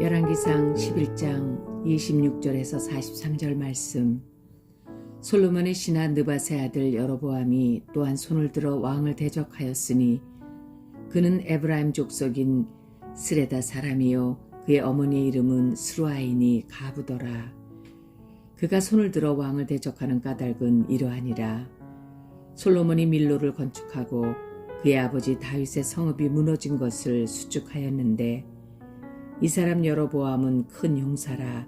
열왕기상 11장 26절에서 43절 말씀. 솔로몬의 신하 느밧의 아들 여로보암이 또한 손을 들어 왕을 대적하였으니 그는 에브라임 족속인 스레다 사람이요 그의 어머니의 이름은 스루아인이 가부더라. 그가 손을 들어 왕을 대적하는 까닭은 이러하니라. 솔로몬이 밀로를 건축하고 그의 아버지 다윗의 성읍이 무너진 것을 수축하였는데 이 사람 여로보암은 큰 용사라.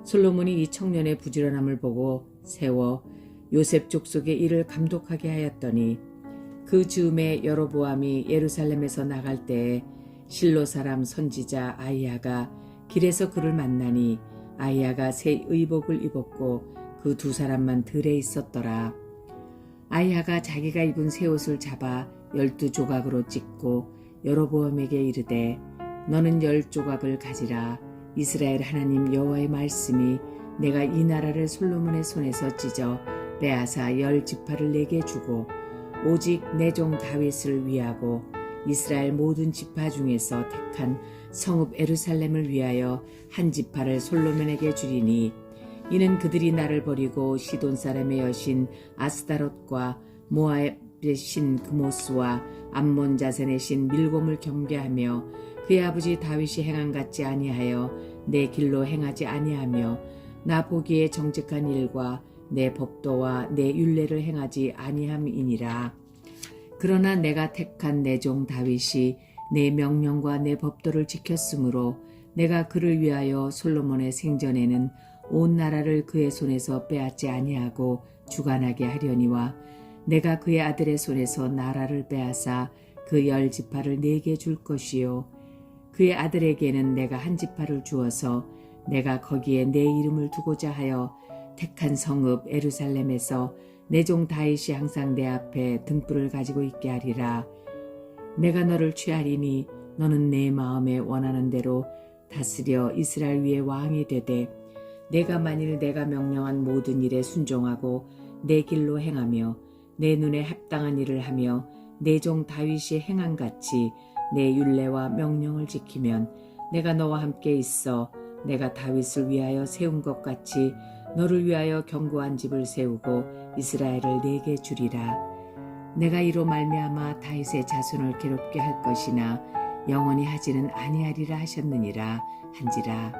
솔로몬이 이 청년의 부지런함을 보고 세워 요셉 족속의 일을 감독하게 하였더니 그 즈음에 여로보암이 예루살렘에서 나갈 때에 실로 사람 선지자 아히야가 길에서 그를 만나니 아히야가 새 의복을 입었고 그 두 사람만 들에 있었더라. 아히야가 자기가 입은 새 옷을 잡아 12조각으로 찢고 여로보암에게 이르되 너는 10조각을 가지라. 이스라엘 하나님 여호와의 말씀이 내가 이 나라를 솔로몬의 손에서 찢어 빼앗아 10지파를 내게 주고 오직 내 종 다윗을 위하고 이스라엘 모든 지파 중에서 택한 성읍 예루살렘을 위하여 한 지파를 솔로몬에게 주리니 이는 그들이 나를 버리고 시돈 사람의 여신 아스다롯과 모압의 신 그모스와 암몬 자센의 신 밀곰을 경배하며 그의 아버지 다윗이 행한 같지 아니하여 내 길로 행하지 아니하며 나 보기에 정직한 일과 내 법도와 내 율례를 행하지 아니함이니라. 그러나 내가 택한 내 종 다윗이 내 명령과 내 법도를 지켰으므로 내가 그를 위하여 솔로몬의 생전에는 온 나라를 그의 손에서 빼앗지 아니하고 주관하게 하려니와 내가 그의 아들의 손에서 나라를 빼앗아 그 10지파를 내게 줄 것이요 그의 아들에게는 내가 한 지파를 주어서 내가 거기에 내 이름을 두고자 하여 택한 성읍 예루살렘에서 내 종 다윗이 항상 내 앞에 등불을 가지고 있게 하리라. 내가 너를 취하리니 너는 내 마음에 원하는 대로 다스려 이스라엘 위에 왕이 되되 내가 만일 내가 명령한 모든 일에 순종하고 내 길로 행하며 내 눈에 합당한 일을 하며 내 종 다윗이 행한 같이 내 율례와 명령을 지키면 내가 너와 함께 있어 내가 다윗을 위하여 세운 것 같이 너를 위하여 견고한 집을 세우고 이스라엘을 내게 주리라. 내가 이로 말미암아 다윗의 자손을 괴롭게 할 것이나 영원히 하지는 아니하리라 하셨느니라 한지라.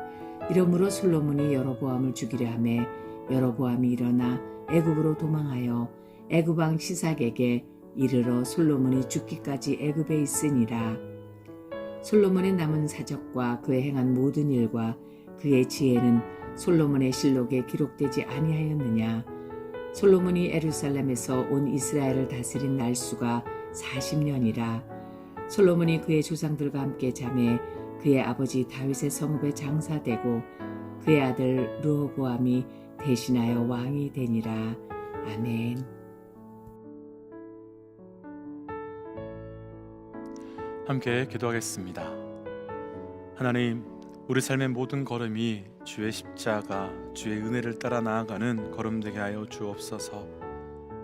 이러므로 솔로몬이 여로보암을 죽이려 하매 여로보암이 일어나 애굽으로 도망하여 애굽 왕 시삭에게 이르러 솔로몬이 죽기까지 애굽에 있으니라. 솔로몬의 남은 사적과 그의 행한 모든 일과 그의 지혜는 솔로몬의 실록에 기록되지 아니하였느냐. 솔로몬이 예루살렘에서 온 이스라엘을 다스린 날수가 40년이라. 솔로몬이 그의 조상들과 함께 잠에 그의 아버지 다윗의 성읍에 장사되고 그의 아들 르호보암이 대신하여 왕이 되니라. 아멘. 함께 기도하겠습니다. 하나님, 우리 삶의 모든 걸음이 주의 십자가, 주의 은혜를 따라 나아가는 걸음 되게 하여 주옵소서.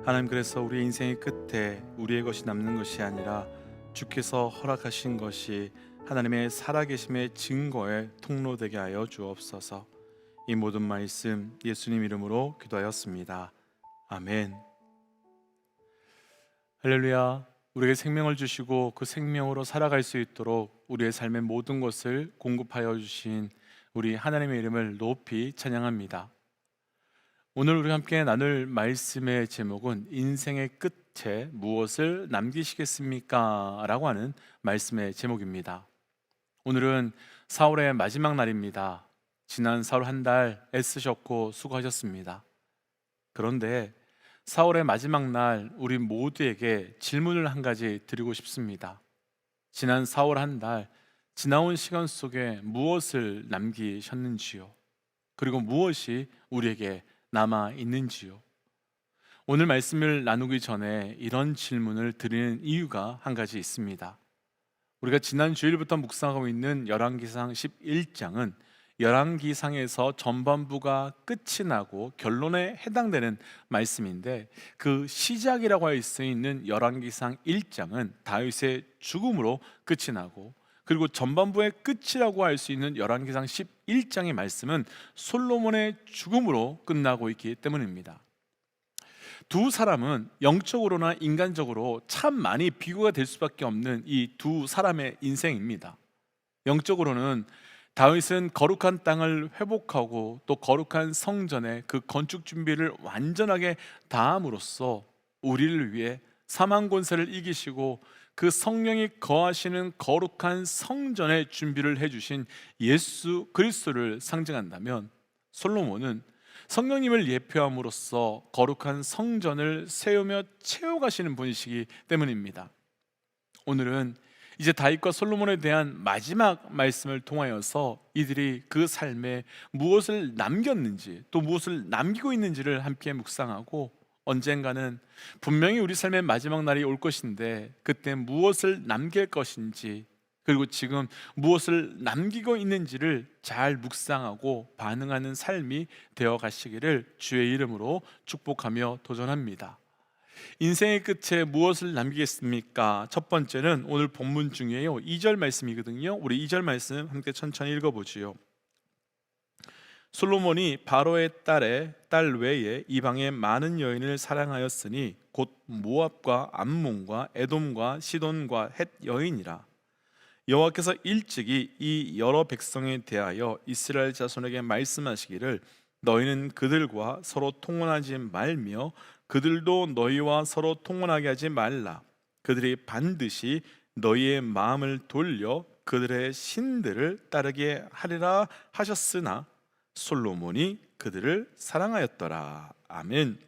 하나님, 그래서 우리의 인생의 끝에 우리의 것이 남는 것이 아니라 주께서 허락하신 것이 하나님의 살아계심의 증거의 통로 되게 하여 주옵소서. 이 모든 말씀 예수님 이름으로 기도하였습니다. 아멘. 할렐루야. 우리에게 생명을 주시고 그 생명으로 살아갈 수 있도록 우리의 삶의 모든 것을 공급하여 주신 우리 하나님의 이름을 높이 찬양합니다. 오늘 우리가 함께 나눌 말씀의 제목은 인생의 끝에 무엇을 남기시겠습니까? 라고 하는 말씀의 제목입니다. 오늘은 4월의 마지막 날입니다. 지난 4월 한 달 애쓰셨고 수고하셨습니다. 그런데 4월의 마지막 날 우리 모두에게 질문을 한 가지 드리고 싶습니다. 지난 4월 한 달 지나온 시간 속에 무엇을 남기셨는지요? 그리고 무엇이 우리에게 남아 있는지요? 오늘 말씀을 나누기 전에 이런 질문을 드리는 이유가 한 가지 있습니다. 우리가 지난 주일부터 묵상하고 있는 열왕기상 11장은 열왕기상에서 전반부가 끝이 나고 결론에 해당되는 말씀인데 그 시작이라고 할 수 있는 열왕기상 1장은 다윗의 죽음으로 끝이 나고 그리고 전반부의 끝이라고 할 수 있는 열왕기상 11장의 말씀은 솔로몬의 죽음으로 끝나고 있기 때문입니다. 두 사람은 영적으로나 인간적으로 참 많이 비교가 될 수밖에 없는 이 두 사람의 인생입니다. 영적으로는 다윗은 거룩한 땅을 회복하고 또 거룩한 성전의 그 건축 준비를 완전하게 다함으로써 우리를 위해 사망 권세를 이기시고 그 성령이 거하시는 거룩한 성전의 준비를 해주신 예수 그리스도를 상징한다면, 솔로몬은 성령님을 예표함으로써 거룩한 성전을 세우며 채워가시는 분이시기 때문입니다. 오늘은 이제 다윗과 솔로몬에 대한 마지막 말씀을 통하여서 이들이 그 삶에 무엇을 남겼는지 또 무엇을 남기고 있는지를 함께 묵상하고, 언젠가는 분명히 우리 삶의 마지막 날이 올 것인데 그때 무엇을 남길 것인지, 그리고 지금 무엇을 남기고 있는지를 잘 묵상하고 반응하는 삶이 되어 가시기를 주의 이름으로 축복하며 도전합니다. 인생의 끝에 무엇을 남기겠습니까? 첫 번째는 오늘 본문 중에요 2절 말씀이거든요. 우리 2절 말씀 함께 천천히 읽어보지요. 솔로몬이 바로의 딸 외에 이방의 많은 여인을 사랑하였으니 곧 모압과 암몬과 에돔과 시돈과 헷 여인이라. 여호와께서 일찍이 이 여러 백성에 대하여 이스라엘 자손에게 말씀하시기를 너희는 그들과 서로 통혼하지 말며 그들도 너희와 서로 통혼하게 하지 말라. 그들이 반드시 너희의 마음을 돌려 그들의 신들을 따르게 하리라 하셨으나 솔로몬이 그들을 사랑하였더라. 아멘.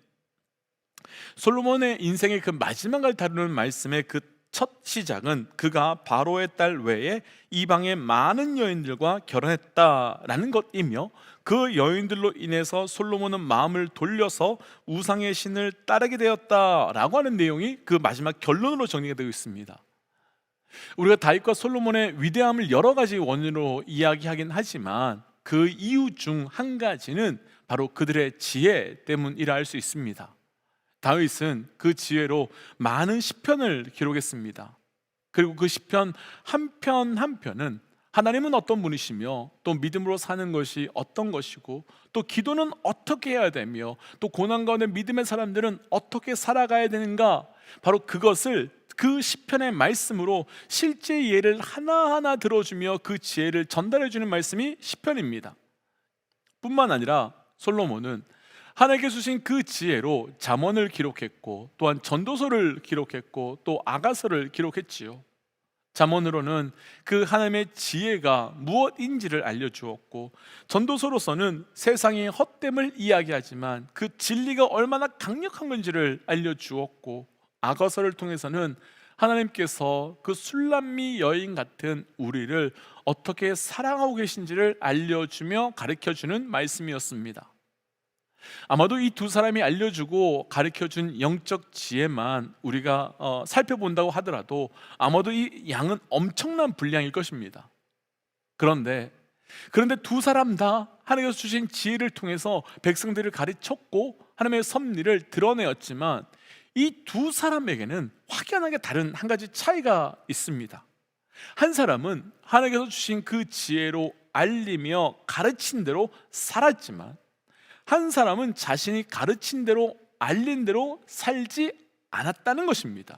솔로몬의 인생의 그 마지막을 다루는 말씀의 그 첫 시작은 그가 바로의 딸 외에 이방의 많은 여인들과 결혼했다라는 것이며, 그 여인들로 인해서 솔로몬은 마음을 돌려서 우상의 신을 따르게 되었다라고 하는 내용이 그 마지막 결론으로 정리가 되고 있습니다. 우리가 다윗과 솔로몬의 위대함을 여러 가지 원인으로 이야기하긴 하지만 그 이유 중 한 가지는 바로 그들의 지혜 때문이라 할 수 있습니다. 다윗은 그 지혜로 많은 시편을 기록했습니다. 그리고 그 시편 한 편 한 편은 하나님은 어떤 분이시며 또 믿음으로 사는 것이 어떤 것이고 또 기도는 어떻게 해야 되며 또 고난 가운데 믿음의 사람들은 어떻게 살아가야 되는가, 바로 그것을 그 시편의 말씀으로 실제 예를 하나하나 들어주며 그 지혜를 전달해 주는 말씀이 시편입니다. 뿐만 아니라 솔로몬은 하나님께 주신 그 지혜로 잠언을 기록했고 또한 전도서를 기록했고 또 아가서를 기록했지요. 잠언으로는 그 하나님의 지혜가 무엇인지를 알려주었고, 전도서로서는 세상의 헛됨을 이야기하지만 그 진리가 얼마나 강력한 건지를 알려주었고, 아가서를 통해서는 하나님께서 그 술람미 여인 같은 우리를 어떻게 사랑하고 계신지를 알려주며 가르쳐주는 말씀이었습니다. 아마도 이 두 사람이 알려주고 가르쳐준 영적 지혜만 우리가 살펴본다고 하더라도 아마도 이 양은 엄청난 분량일 것입니다. 그런데 두 사람 다 하나님께서 주신 지혜를 통해서 백성들을 가르쳤고 하나님의 섭리를 드러내었지만 이 두 사람에게는 확연하게 다른 한 가지 차이가 있습니다. 한 사람은 하나님께서 주신 그 지혜로 알리며 가르친 대로 살았지만, 한 사람은 자신이 가르친 대로 알린 대로 살지 않았다는 것입니다.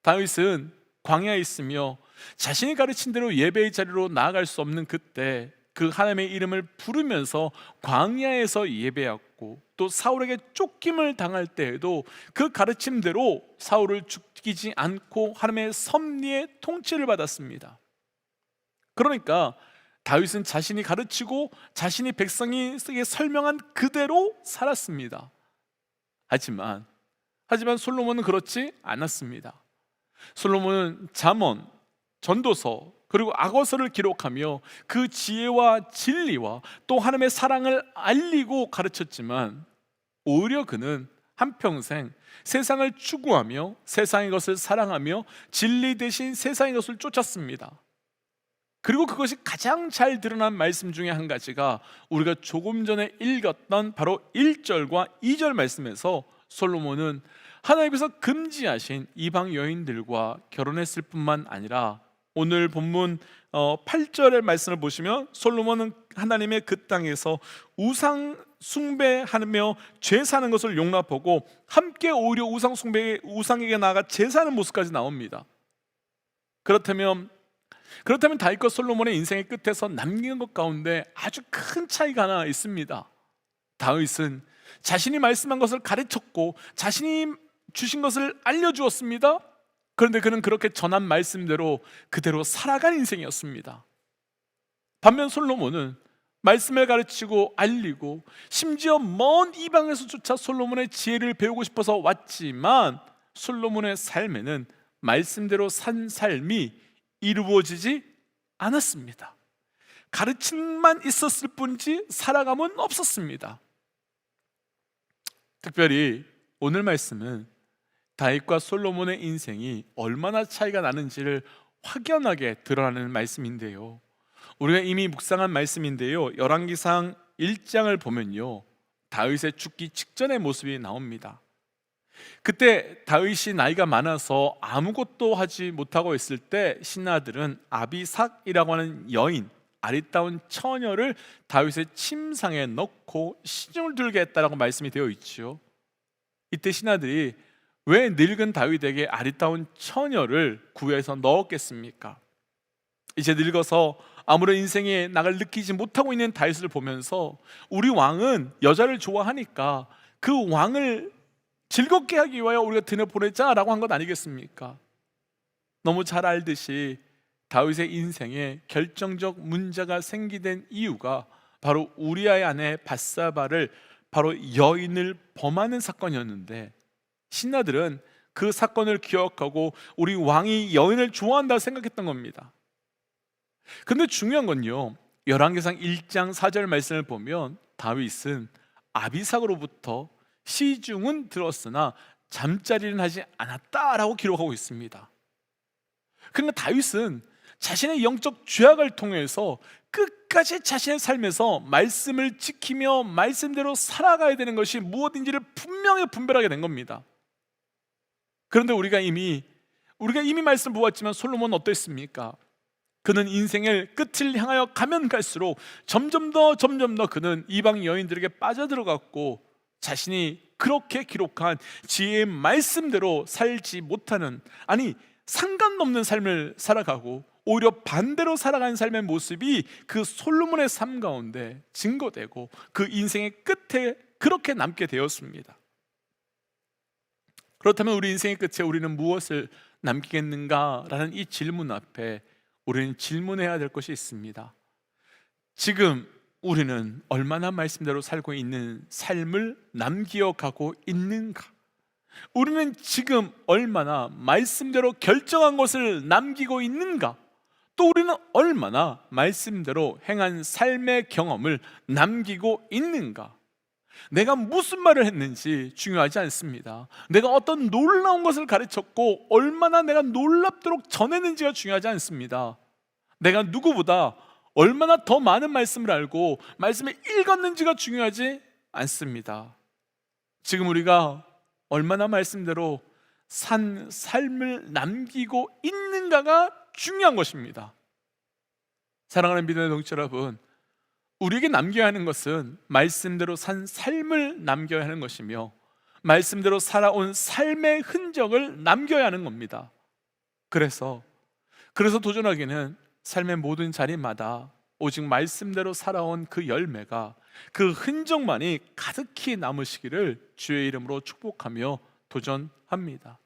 다윗은 광야에 있으며 자신이 가르친 대로 예배의 자리로 나아갈 수 없는 그때 그 하나님의 이름을 부르면서 광야에서 예배했고, 또 사울에게 쫓김을 당할 때에도 그 가르침대로 사울을 죽이지 않고 하나님의 섭리의 통치를 받았습니다. 그러니까 다윗은 자신이 가르치고 자신이 백성에게 설명한 그대로 살았습니다. 하지만 솔로몬은 그렇지 않았습니다. 솔로몬은 잠언, 전도서 그리고 아고서를 기록하며 그 지혜와 진리와 또 하나님의 사랑을 알리고 가르쳤지만, 오히려 그는 한평생 세상을 추구하며 세상의 것을 사랑하며 진리 대신 세상의 것을 쫓았습니다. 그리고 그것이 가장 잘 드러난 말씀 중에 한 가지가 우리가 조금 전에 읽었던 바로 1절과 2절 말씀에서 솔로몬은 하나님께서 금지하신 이방 여인들과 결혼했을 뿐만 아니라 오늘 본문 8절의 말씀을 보시면 솔로몬은 하나님의 그 땅에서 우상 숭배하며 죄 사는 것을 용납하고 함께 오히려 우상에게 나아가 제사하는 모습까지 나옵니다. 그렇다면 다윗과 솔로몬의 인생의 끝에서 남긴 것 가운데 아주 큰 차이가 하나 있습니다. 다윗은 자신이 말씀한 것을 가르쳤고 자신이 주신 것을 알려주었습니다. 그런데 그는 그렇게 전한 말씀대로 그대로 살아간 인생이었습니다. 반면 솔로몬은 말씀을 가르치고 알리고 심지어 먼 이방에서조차 솔로몬의 지혜를 배우고 싶어서 왔지만 솔로몬의 삶에는 말씀대로 산 삶이 이루어지지 않았습니다. 가르침만 있었을 뿐이지 살아감은 없었습니다. 특별히 오늘 말씀은 다윗과 솔로몬의 인생이 얼마나 차이가 나는지를 확연하게 드러나는 말씀인데요, 우리가 이미 묵상한 말씀인데요, 열왕기상 1장을 보면요, 다윗의 죽기 직전의 모습이 나옵니다. 그때 다윗이 나이가 많아서 아무것도 하지 못하고 있을 때 신하들은 아비삭이라고 하는 여인, 아리따운 처녀를 다윗의 침상에 넣고 시중을 들게 했다라고 말씀이 되어 있죠. 이때 신하들이 왜 늙은 다윗에게 아리따운 처녀를 구해서 넣었겠습니까? 이제 늙어서 아무런 인생의 낙을 느끼지 못하고 있는 다윗을 보면서 우리 왕은 여자를 좋아하니까 그 왕을 즐겁게 하기 위하여 우리가 등을 보내자라고 한 것 아니겠습니까? 너무 잘 알듯이 다윗의 인생에 결정적 문제가 생기된 이유가 바로 우리아의 아내 밧사바를 바로 여인을 범하는 사건이었는데, 신하들은 그 사건을 기억하고 우리 왕이 여인을 좋아한다 생각했던 겁니다. 근데 중요한 건요, 열왕기상 1장 4절 말씀을 보면 다윗은 아비삭으로부터 시중은 들었으나 잠자리는 하지 않았다라고 기록하고 있습니다. 그러니까 다윗은 자신의 영적 죄악을 통해서 끝까지 자신의 삶에서 말씀을 지키며 말씀대로 살아가야 되는 것이 무엇인지를 분명히 분별하게 된 겁니다. 그런데 우리가 이미 말씀 보았지만 솔로몬은 어땠습니까? 그는 인생의 끝을 향하여 가면 갈수록 점점 더 그는 이방 여인들에게 빠져들어갔고 자신이 그렇게 기록한 지혜의 말씀대로 살지 못하는, 아니 상관없는 삶을 살아가고 오히려 반대로 살아가는 삶의 모습이 그 솔로몬의 삶 가운데 증거되고 그 인생의 끝에 그렇게 남게 되었습니다. 그렇다면 우리 인생의 끝에 우리는 무엇을 남기겠는가라는 이 질문 앞에 우리는 질문해야 될 것이 있습니다. 지금 우리는 얼마나 말씀대로 살고 있는 삶을 남기어가고 있는가? 우리는 지금 얼마나 말씀대로 결정한 것을 남기고 있는가? 또 우리는 얼마나 말씀대로 행한 삶의 경험을 남기고 있는가? 내가 무슨 말을 했는지 중요하지 않습니다. 내가 어떤 놀라운 것을 가르쳤고 얼마나 내가 놀랍도록 전했는지가 중요하지 않습니다. 내가 누구보다 얼마나 더 많은 말씀을 알고 말씀을 읽었는지가 중요하지 않습니다. 지금 우리가 얼마나 말씀대로 산 삶을 남기고 있는가가 중요한 것입니다. 사랑하는 믿음의 동지 여러분, 우리에게 남겨야 하는 것은 말씀대로 산 삶을 남겨야 하는 것이며 말씀대로 살아온 삶의 흔적을 남겨야 하는 겁니다. 그래서 도전하기는 삶의 모든 자리마다 오직 말씀대로 살아온 그 열매가, 그 흔적만이 가득히 남으시기를 주의 이름으로 축복하며 도전합니다.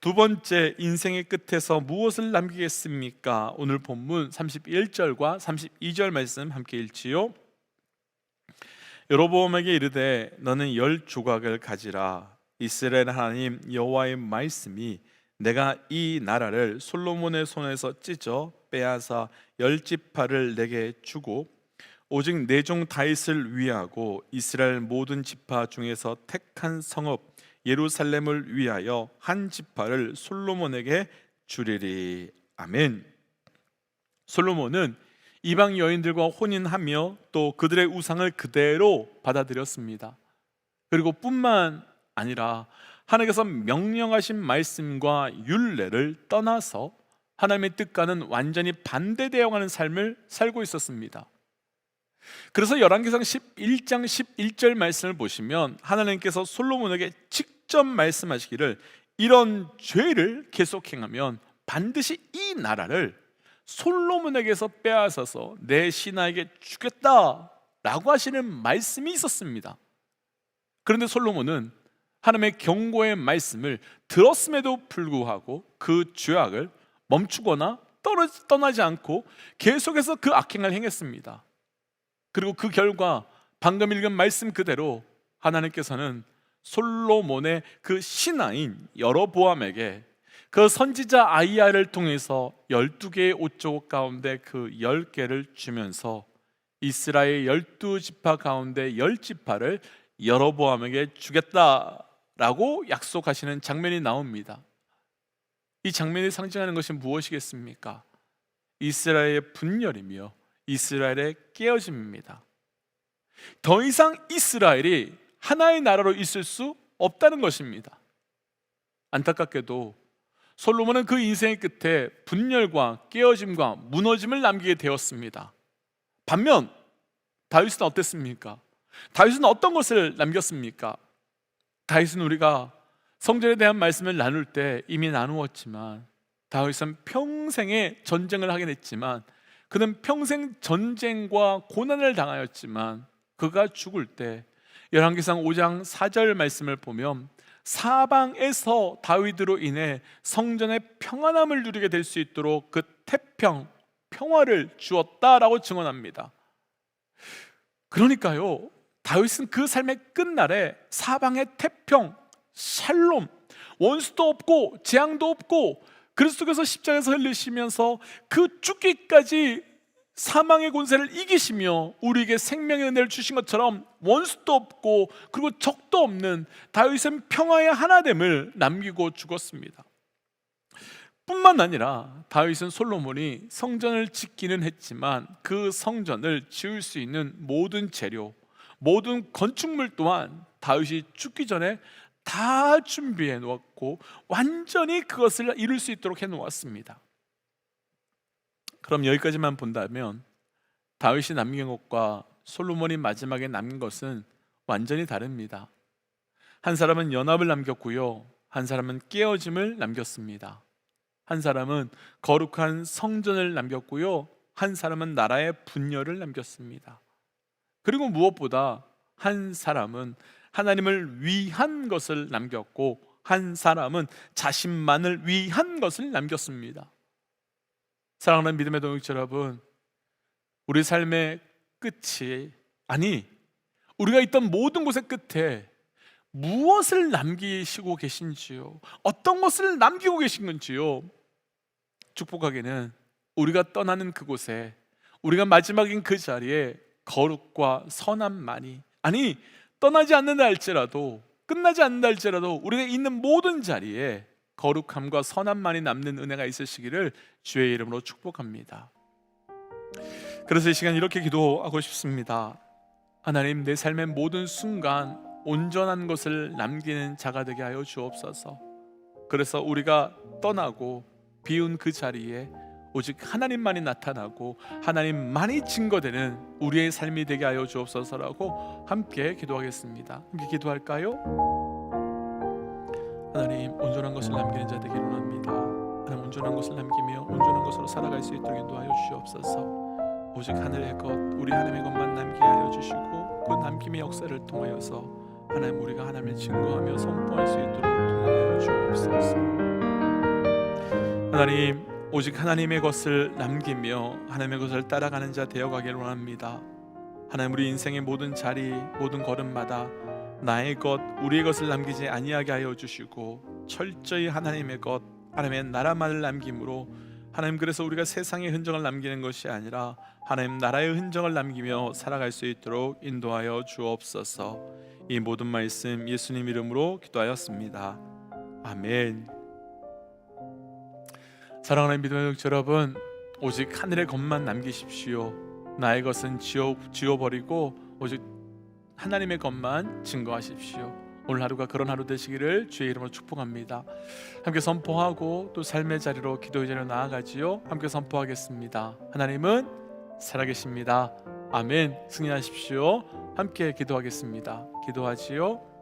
두 번째, 인생의 끝에서 무엇을 남기겠습니까? 오늘 본문 31절과 32절 말씀 함께 읽지요. 여로보암에게 이르되 너는 10조각을 가지라. 이스라엘 하나님 여호와의 말씀이 내가 이 나라를 솔로몬의 손에서 찢어 빼앗아 10지파를 내게 주고 오직 내 종 다윗을 위하고 이스라엘 모든 지파 중에서 택한 성읍 예루살렘을 위하여 한 지파를 솔로몬에게 주리리. 아멘. 솔로몬은 이방 여인들과 혼인하며 또 그들의 우상을 그대로 받아들였습니다. 그리고 뿐만 아니라 하나님께서 명령하신 말씀과 율례를 떠나서 하나님의 뜻과는 완전히 반대되어가는 삶을 살고 있었습니다. 그래서 열왕기상 11장 11절 말씀을 보시면 하나님께서 솔로몬에게 직접 말씀하시기를 이런 죄를 계속 행하면 반드시 이 나라를 솔로몬에게서 빼앗아서 내 신하에게 주겠다라고 하시는 말씀이 있었습니다. 그런데 솔로몬은 하나님의 경고의 말씀을 들었음에도 불구하고 그 죄악을 멈추거나 떠나지 않고 계속해서 그 악행을 행했습니다. 그리고 그 결과 방금 읽은 말씀 그대로 하나님께서는 솔로몬의 그 신하인 여로보암에게 그 선지자 아이야를 통해서 12개의 옷조각 가운데 그 10개를 주면서 이스라엘 12지파 가운데 10지파를 여로보암에게 주겠다라고 약속하시는 장면이 나옵니다. 이 장면이 상징하는 것이 무엇이겠습니까? 이스라엘의 분열이며 이스라엘의 깨어짐입니다. 더 이상 이스라엘이 하나의 나라로 있을 수 없다는 것입니다. 안타깝게도 솔로몬은 그 인생의 끝에 분열과 깨어짐과 무너짐을 남기게 되었습니다. 반면 다윗은 어땠습니까? 다윗은 어떤 것을 남겼습니까? 다윗은 우리가 성전에 대한 말씀을 나눌 때 이미 나누었지만 다윗은 평생의 전쟁을 하긴 했지만 그는 평생 전쟁과 고난을 당하였지만 그가 죽을 때 열왕기상 5장 4절 말씀을 보면 사방에서 다윗으로 인해 성전의 평안함을 누리게 될 수 있도록 그 태평, 평화를 주었다라고 증언합니다. 그러니까요, 다윗은 그 삶의 끝날에 사방의 태평, 샬롬, 원수도 없고 재앙도 없고 그리스도께서 십자가에서 흘리시면서 그 죽기까지 사망의 권세를 이기시며 우리에게 생명의 은혜를 주신 것처럼 원수도 없고 그리고 적도 없는 다윗은 평화의 하나됨을 남기고 죽었습니다. 뿐만 아니라 다윗은 솔로몬이 성전을 짓기는 했지만 그 성전을 지을 수 있는 모든 재료, 모든 건축물 또한 다윗이 죽기 전에 다 준비해 놓았고 완전히 그것을 이룰 수 있도록 해 놓았습니다. 그럼 여기까지만 본다면 다윗이 남긴 것과 솔로몬이 마지막에 남긴 것은 완전히 다릅니다. 한 사람은 연합을 남겼고요, 한 사람은 깨어짐을 남겼습니다. 한 사람은 거룩한 성전을 남겼고요, 한 사람은 나라의 분열을 남겼습니다. 그리고 무엇보다 한 사람은 하나님을 위한 것을 남겼고 한 사람은 자신만을 위한 것을 남겼습니다. 사랑하는 믿음의 동역자 여러분, 우리 삶의 끝이, 아니 우리가 있던 모든 곳의 끝에 무엇을 남기시고 계신지요? 어떤 것을 남기고 계신 건지요? 축복하기는 우리가 떠나는 그곳에, 우리가 마지막인 그 자리에 거룩과 선함만이, 아니 떠나지 않는다 할지라도, 끝나지 않는다 할지라도 우리가 있는 모든 자리에 거룩함과 선함만이 남는 은혜가 있으시기를 주의 이름으로 축복합니다. 그래서 이 시간 이렇게 기도하고 싶습니다. 하나님, 내 삶의 모든 순간 온전한 것을 남기는 자가 되게 하여 주옵소서. 그래서 우리가 떠나고 비운 그 자리에 오직 하나님만이 나타나고 하나님만이 증거되는 우리의 삶이 되게 하여 주옵소서라고 함께 기도하겠습니다. 함께 기도할까요? 하나님, 온전한 것을 남기는 자 되기를 원합니다. 하나님, 온전한 것을 남기며 온전한 것으로 살아갈 수 있도록 인도하여 주옵소서. 오직 하늘의 것, 우리 하나님의 것만 남기게 하여 주시고 그 남김의 역사를 통하여서 하나님, 우리가 하나님을 증거하며 선포할 수 있도록 도와주여 주옵소서. 하나님, 오직 하나님의 것을 남기며 하나님의 것을 따라가는 자 되어가기를 원합니다. 하나님, 우리 인생의 모든 자리, 모든 걸음마다 나의 것, 우리의 것을 남기지 아니하게 하여 주시고 철저히 하나님의 것, 하나님의 나라만을 남김으로 하나님, 그래서 우리가 세상의 흔적을 남기는 것이 아니라 하나님 나라의 흔적을 남기며 살아갈 수 있도록 인도하여 주옵소서. 이 모든 말씀 예수님 이름으로 기도하였습니다. 아멘. 사랑하는 믿음의 동역자 여러분, 오직 하늘의 것만 남기십시오. 나의 것은 지워버리고 오직 하나님의 것만 증거하십시오. 오늘 하루가 그런 하루 되시기를 주의 이름으로 축복합니다. 함께 선포하고 또 삶의 자리로 기도의 자리로 나아가지요. 함께 선포하겠습니다. 하나님은 살아계십니다. 아멘. 승리하십시오. 함께 기도하겠습니다. 기도하지요.